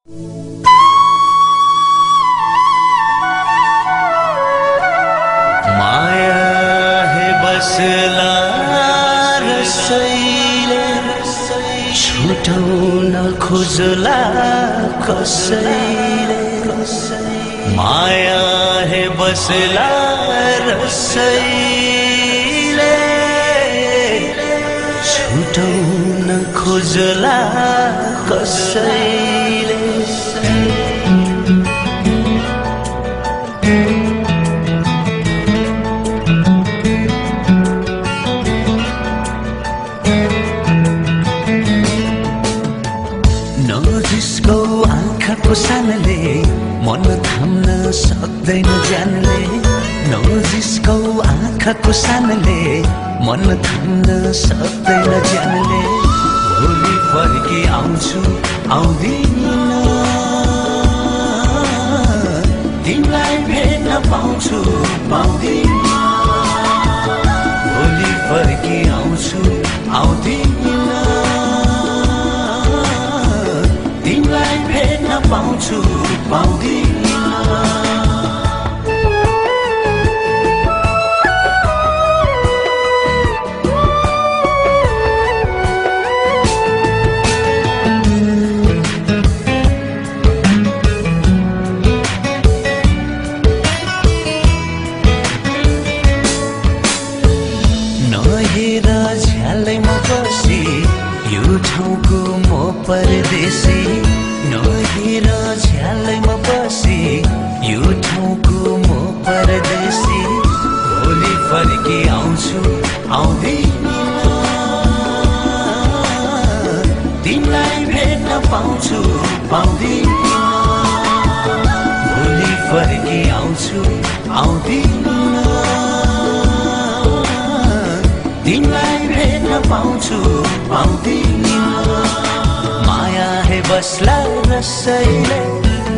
माया हे बसला रसैले छुटाउन खोजला कसैले माया हे बसला रसैले छुटाउन खोजला कसैले नजिसको आँखाको सानले मन थाम्न सक्दैन ज्यानले नजिसको आँखाको सानले मन थाम्न सक्दैन ज्यानले भोलि फर्की आउँछु आउँदिन तिमीलाई भेट्न पाउँछु पाउँदिन भोलि फर्की आउँछु आउँदिन तिमीलाई भेट्न पाउँछु पाउँदिन नहेर झ्यालैमा बसी यो ठाउँको म परदेशी नहेर झ्यालैमा बसी यो ठाउँको म परदेशी भोलि फर्की आउँछु आउँदिन तिमीलाई भेट्न पाउँछु पाउँदिन भोलि फर्की आउँछु आउँदिन तिमीलाई भेट्न पाउँछु पाउँदिन माया हे बस्ला रसैले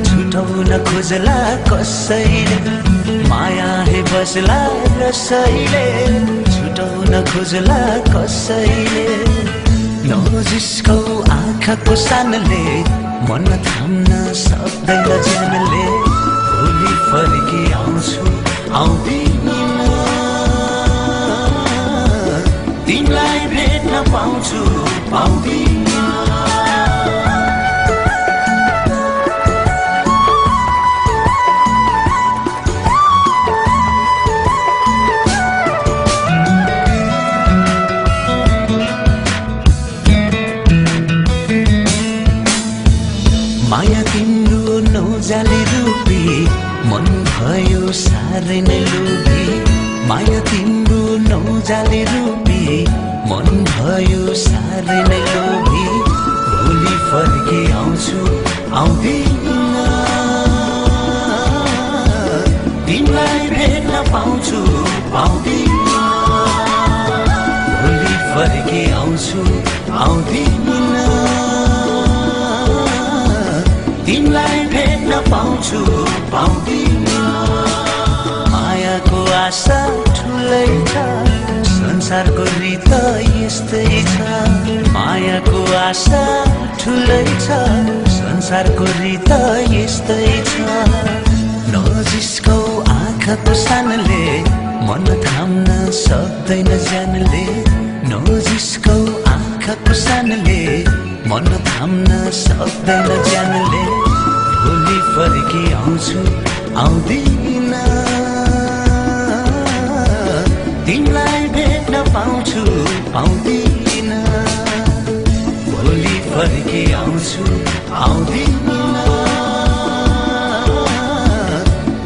छुटाउन खोजला कसैले माया हे बस्ला रसैले छुटाउन खोजला कसैले नजिसको आँखाको सानले मन थाम्न सक्दैन ज्यानले भोलि फर्की आउँछु आउँदिन तिमीलाई भेट्न पाउँछु पाउँदिन माया तिम्रो नौजाली रूपी मन भयो साह्रै नै लोभी माया तिम्रो नौजाली रूपी मन भयो साह्रै नै लोभी भोलि फर्की आउँछु आउँदिन तिमीलाई भेट्न पाउँछु पाउँदिन भोलि फर्की आउँछु आउँदिन तिमीलाई भेट्न पाउँछु पाउँदिन मायाको आशा ठुलै छ संसारको रीत यस्तै छ मायाको आशा ठुलै छ संसारको रीत यस्तै छ नजिसको आँखाको सानले मन थाम्न सक्दैन ज्यानले नजिसको आँखाको सानले मन थाम्न सक्दैन ज्यानले भोलि फर्की आउँछु आउँदिन तिमीलाई भेट्न पाउँछु पाउँदिन भोलि फर्की आउँछु आउँदिन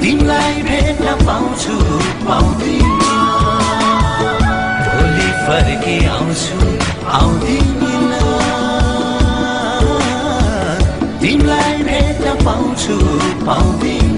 तिमीलाई भेट्न पाउँछु पाउँदिन भोलि फर्की आउँछु आउँदिन तिमीलाई भेट्न पाउँछु पाउँदिन